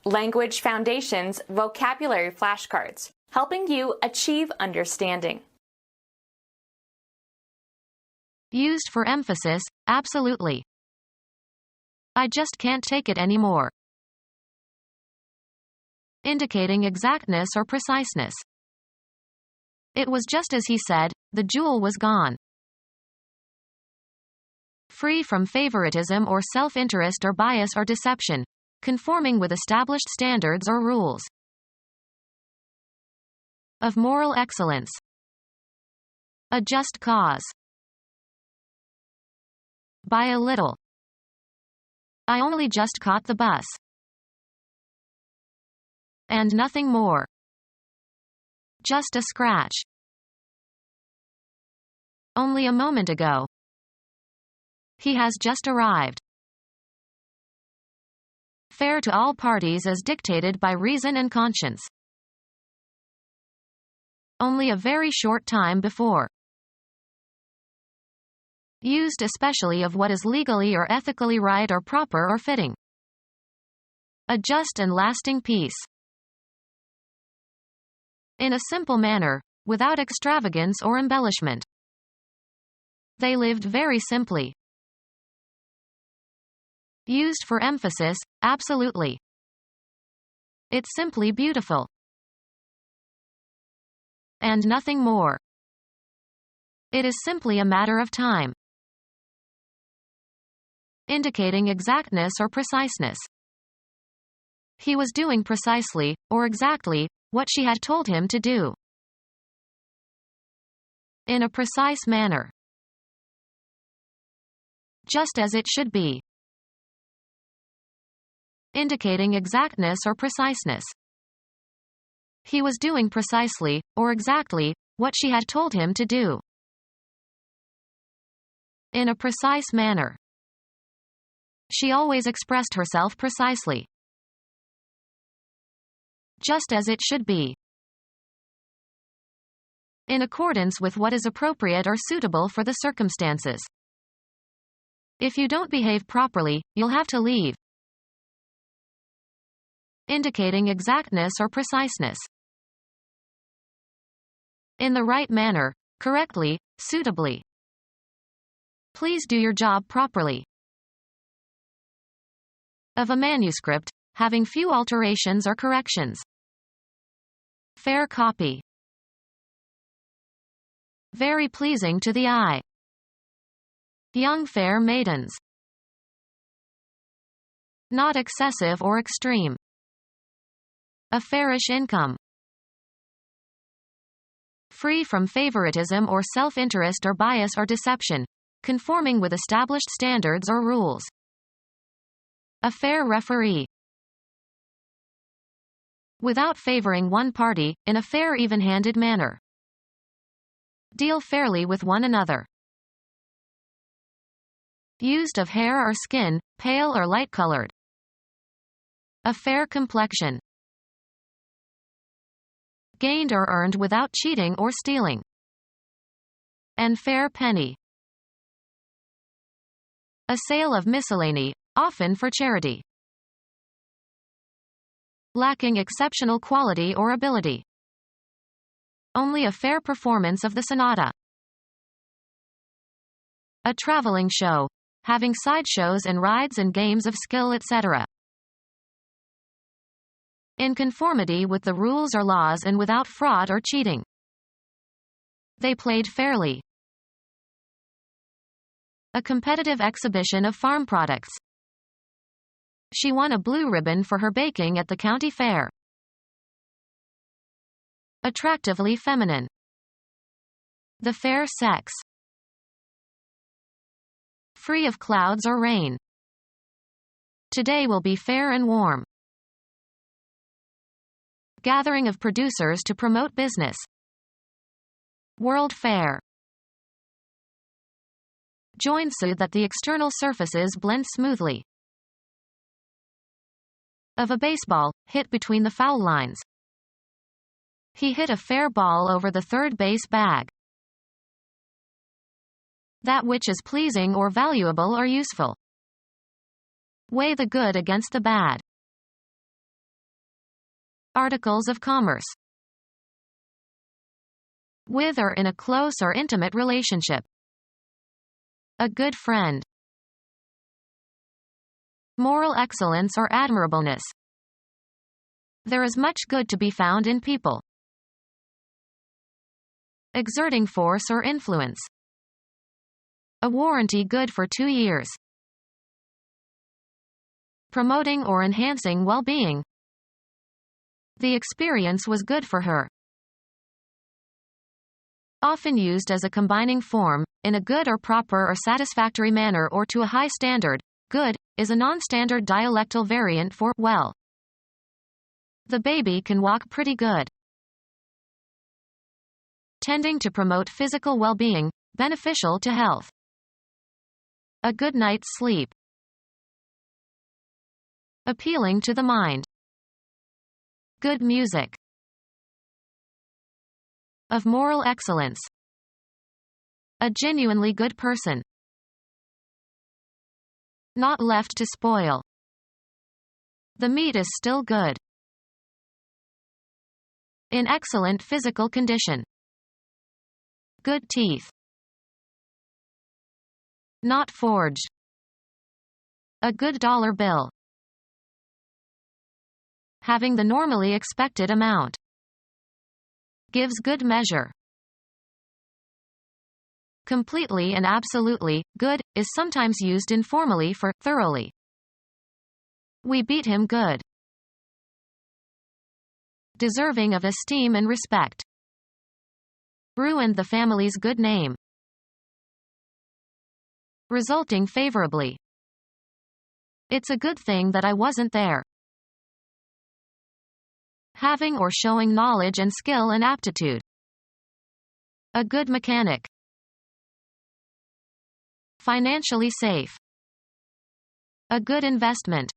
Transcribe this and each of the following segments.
Language Foundations Vocabulary Flashcards, helping you achieve understanding. Used for emphasis, absolutely. I just can't take it anymore. Indicating exactness or preciseness. It was just as he said, the jewel was gone. Free from favoritism or self-interest or bias or deception, conforming with established standards or rules. Of moral excellence. A just cause. By a little. I only just caught the bus. And nothing more. Just a scratch. Only a moment ago. He has just arrived. Fair to all parties as dictated by reason and conscience. Only a very short time before. Used especially of what is legally or ethically right or proper or fitting. A just and lasting peace. In a simple manner, without extravagance or embellishment. They lived very simply. Used for emphasis, absolutely. It's simply beautiful. And nothing more. It is simply a matter of time. Indicating exactness or preciseness. He was doing precisely, or exactly, what she had told him to do. In a precise manner. Just as it should be. Indicating exactness or preciseness. He was doing precisely, or exactly, what she had told him to do. In a precise manner. She always expressed herself precisely. Just as it should be. In accordance with what is appropriate or suitable for the circumstances. If you don't behave properly, you'll have to leave. Indicating exactness or preciseness. In the right manner, correctly, suitably. Please do your job properly. Of a manuscript, having few alterations or corrections. Fair copy. Very pleasing to the eye. Young fair maidens. Not excessive or extreme. A fairish income. Free from favoritism or self-interest or bias or deception, conforming with established standards or rules. A fair referee. Without favoring one party, in a fair even-handed manner. Deal fairly with one another. Used of hair or skin, pale or light-colored. A fair complexion. Gained or earned without cheating or stealing. An fair penny. A sale of miscellany, often for charity. Lacking exceptional quality or ability. Only a fair performance of the sonata. A traveling show, having sideshows and rides and games of skill, etc. In conformity with the rules or laws and without fraud or cheating. They played fairly. A competitive exhibition of farm products. She won a blue ribbon for her baking at the county fair. Attractively feminine. The fair sex. Free of clouds or rain. Today will be fair and warm. Gathering of producers to promote business. World Fair. Joined so that the external surfaces blend smoothly. Of a baseball, hit between the foul lines. He hit a fair ball over the third base bag. That which is pleasing or valuable or useful. Weigh the good against the bad. Articles of commerce. With or in a close or intimate relationship. A good friend. Moral excellence or admirableness. There is much good to be found in people. Exerting force or influence. A warranty good for 2 years. Promoting or enhancing well-being. The experience was good for her. Often used as a combining form, in a good or proper or satisfactory manner or to a high standard. Good is a non-standard dialectal variant for well. The baby can walk pretty good. Tending to promote physical well-being, beneficial to health. A good night's sleep. Appealing to the mind. Good music. Of moral excellence. A genuinely good person. Not left to spoil. The meat is still good. In excellent physical condition. Good teeth. Not forged. A good dollar bill. Having the normally expected amount. Gives good measure. Completely and absolutely good is sometimes used informally for thoroughly. We beat him good. Deserving of esteem and respect. Ruined the family's good name. Resulting favorably. It's a good thing that I wasn't there. Having or showing knowledge and skill and aptitude. A good mechanic. Financially safe. A good investment.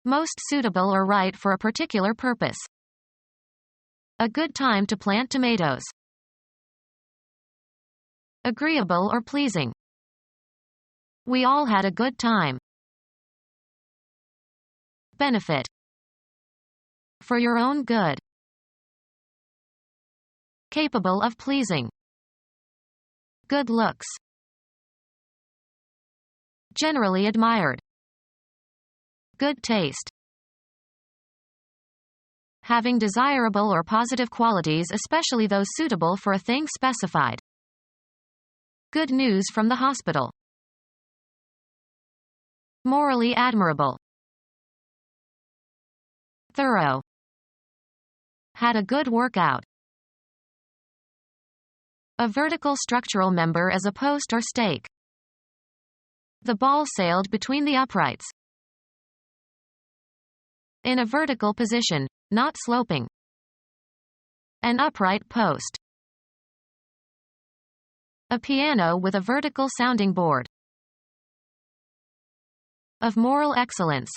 Most suitable or right for a particular purpose. A good time to plant tomatoes. Agreeable or pleasing. We all had a good time. Benefit. For your own good. Capable of pleasing. Good looks. Generally admired. Good taste. Having desirable or positive qualities, especially those suitable for a thing specified. Good news from the hospital. Morally admirable. Thorough. Had a good workout. A vertical structural member as a post or stake. The ball sailed between the uprights. In a vertical position, not sloping. An upright post. A piano with a vertical sounding board. Of moral excellence.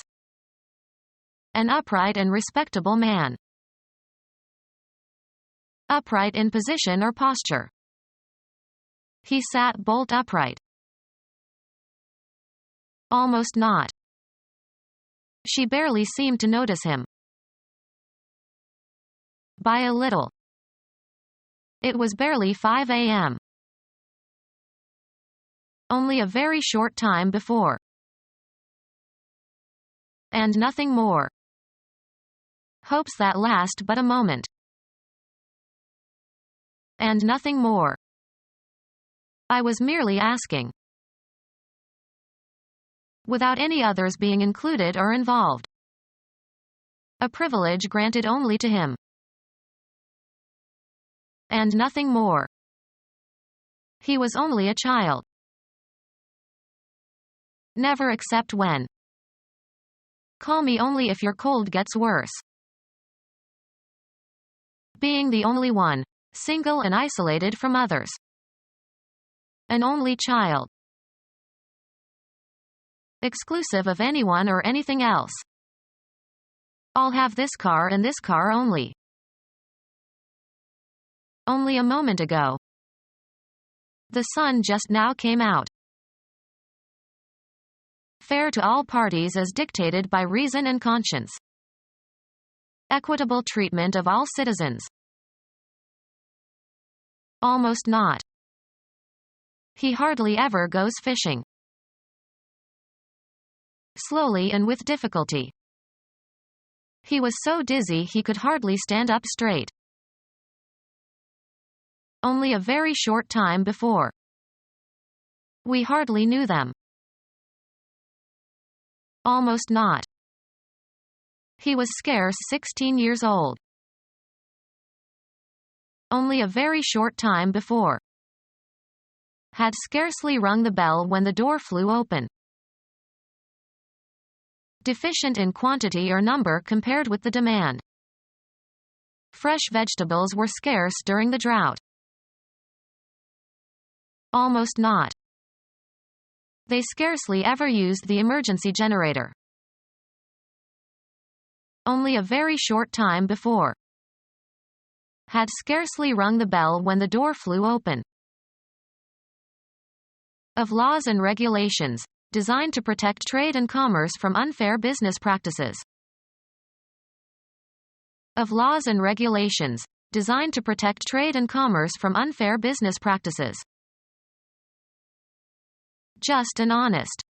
An upright and respectable man. Upright in position or posture. He sat bolt upright. Almost not. She barely seemed to notice him. By a little. It was barely 5 a.m. Only a very short time before. And nothing more. Hopes that last but a moment. And nothing more. I was merely asking. Without any others being included or involved. A privilege granted only to him. And nothing more. He was only a child. Never except when. Call me only if your cold gets worse. Being the only one, single and isolated from others. An only child. Exclusive of anyone or anything else. I'll have this car and this car only. Only a moment ago. The sun just now came out. Fair to all parties as dictated by reason and conscience. Equitable treatment of all citizens. Almost not. He hardly ever goes fishing. Slowly and with difficulty. He was so dizzy he could hardly stand up straight. Only a very short time before. We hardly knew them. Almost not. He was scarce 16 years old. Only a very short time before. Had scarcely rung the bell when the door flew open. Deficient in quantity or number compared with the demand. Fresh vegetables were scarce during the drought. Almost not. They scarcely ever used the emergency generator. Only a very short time before. Had scarcely rung the bell when the door flew open. Of laws and regulations, designed to protect trade and commerce from unfair business practices. Of laws and regulations, designed to protect trade and commerce from unfair business practices. Just and honest.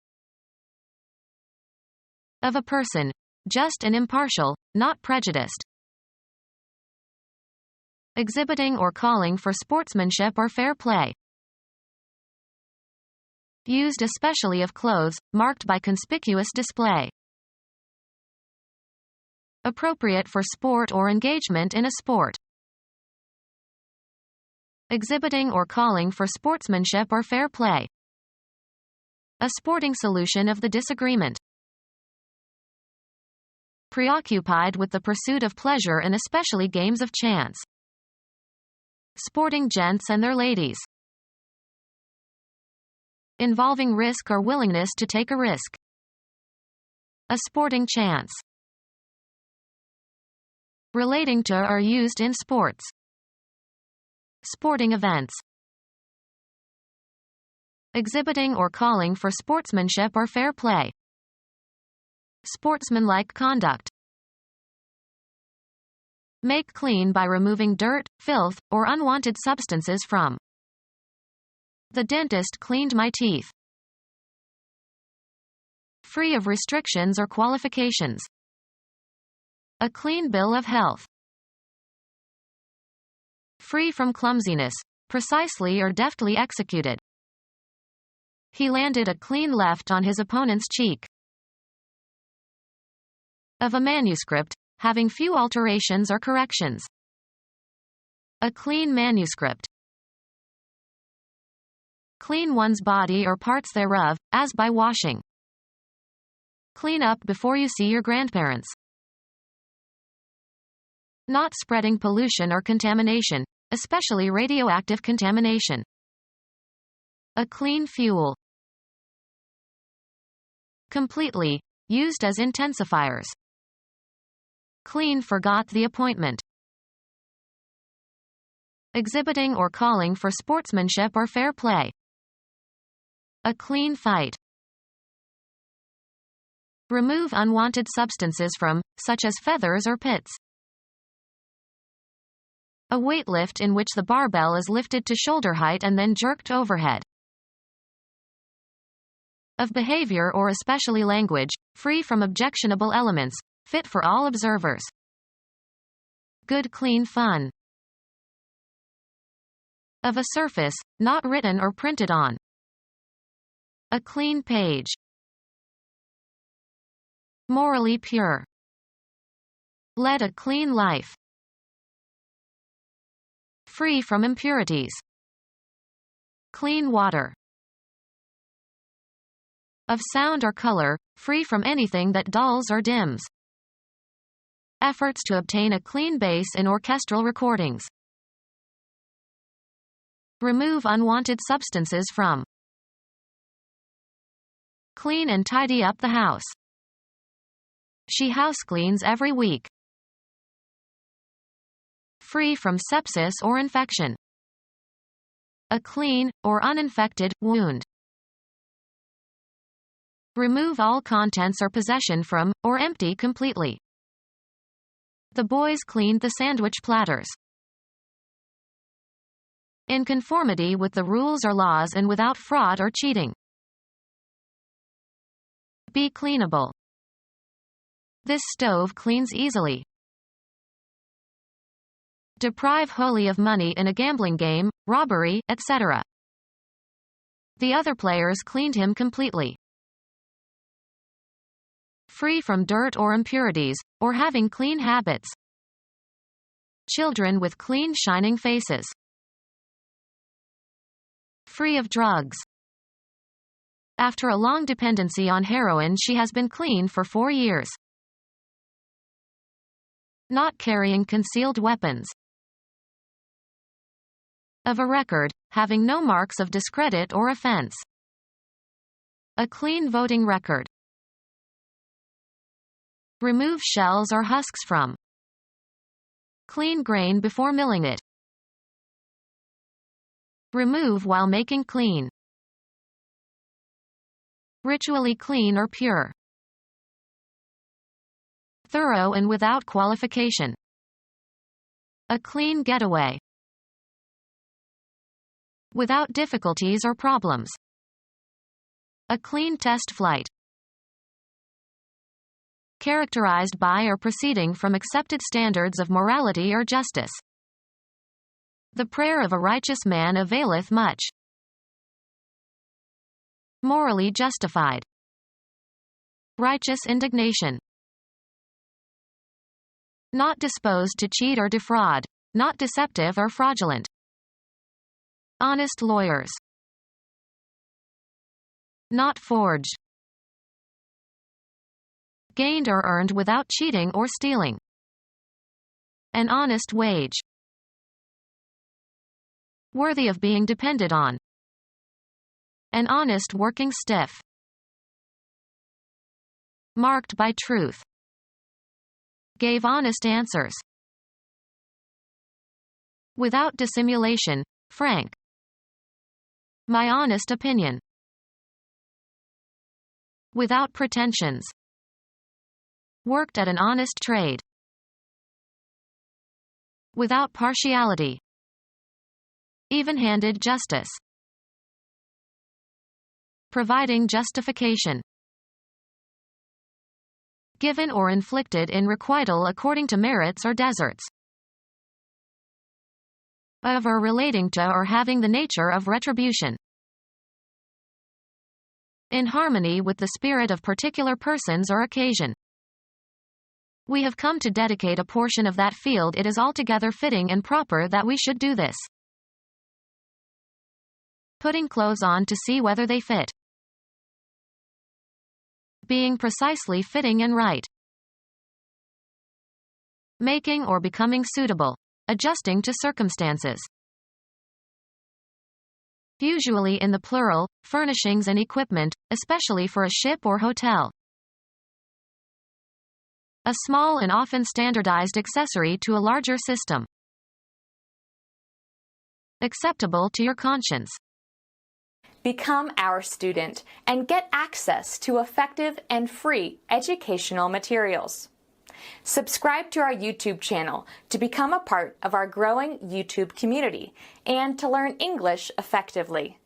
Of a person, just and impartial, not prejudiced. Exhibiting or calling for sportsmanship or fair play. Used especially of clothes, marked by conspicuous display. Appropriate for sport or engagement in a sport. Exhibiting or calling for sportsmanship or fair play. A sporting solution of the disagreement. Preoccupied with the pursuit of pleasure and especially games of chance. Sporting gents and their ladies. Involving risk or willingness to take a risk. A sporting chance. Relating to or used in sports. Sporting events. Exhibiting or calling for sportsmanship or fair play. Sportsmanlike conduct. Make clean by removing dirt, filth, or unwanted substances from. The dentist cleaned my teeth. Free of restrictions or qualifications. A clean bill of health. Free from clumsiness, precisely or deftly executed. He landed a clean left on his opponent's cheek. Of a manuscript, having few alterations or corrections. A clean manuscript. Clean one's body or parts thereof, as by washing. Clean up before you see your grandparents. Not spreading pollution or contamination, especially radioactive contamination. A clean fuel. Completely, used as intensifiers. Clean forgot the appointment. Exhibiting or calling for sportsmanship or fair play. A clean fight. Remove unwanted substances from, such as feathers or pits. A weight lift in which the barbell is lifted to shoulder height and then jerked overhead. Of behavior or especially language, free from objectionable elements, fit for all observers. Good clean fun. Of a surface, not written or printed on. A clean page. Morally pure. Led a clean life. Free from impurities. Clean water. Of sound or color, free from anything that dulls or dims. Efforts to obtain a clean bass in orchestral recordings. Remove unwanted substances from. Clean and tidy up the house. She house cleans every week. Free from sepsis or infection. A clean, or uninfected, wound. Remove all contents or possession from, or empty completely. The boys cleaned the sandwich platters. In conformity with the rules or laws and without fraud or cheating. Be cleanable. This stove cleans easily. Deprive wholly of money in a gambling game, robbery, etc. The other players cleaned him completely. Free from dirt or impurities, or having clean habits. Children with clean shining faces. Free of drugs. After a long dependency on heroin, she has been clean for 4 years. Not carrying concealed weapons. Of a record, having no marks of discredit or offense. A clean voting record. Remove shells or husks from. Clean grain before milling it. Remove while making clean. Ritually clean or pure. Thorough and without qualification. A clean getaway. Without difficulties or problems. A clean test flight. Characterized by or proceeding from accepted standards of morality or justice. The prayer of a righteous man availeth much. Morally justified. Righteous indignation. Not disposed to cheat or defraud, not deceptive or fraudulent. Honest lawyers. Not forged. Gained or earned without cheating or stealing. An honest wage. Worthy of being depended on. An honest working stiff. Marked by truth. Gave honest answers. Without dissimulation, frank. My honest opinion. Without pretensions. Worked at an honest trade. Without partiality. Even-handed justice. Providing justification. Given or inflicted in requital according to merits or deserts. Of or relating to or having the nature of retribution. In harmony with the spirit of particular persons or occasion. We have come to dedicate a portion of that field. It is altogether fitting and proper that we should do this. Putting clothes on to see whether they fit. Being precisely fitting and right. Making or becoming suitable. Adjusting to circumstances. Usually in the plural, furnishings and equipment, especially for a ship or hotel. A small and often standardized accessory to a larger system. Acceptable to your conscience. Become our student and get access to effective and free educational materials. Subscribe to our YouTube channel to become a part of our growing YouTube community and to learn English effectively.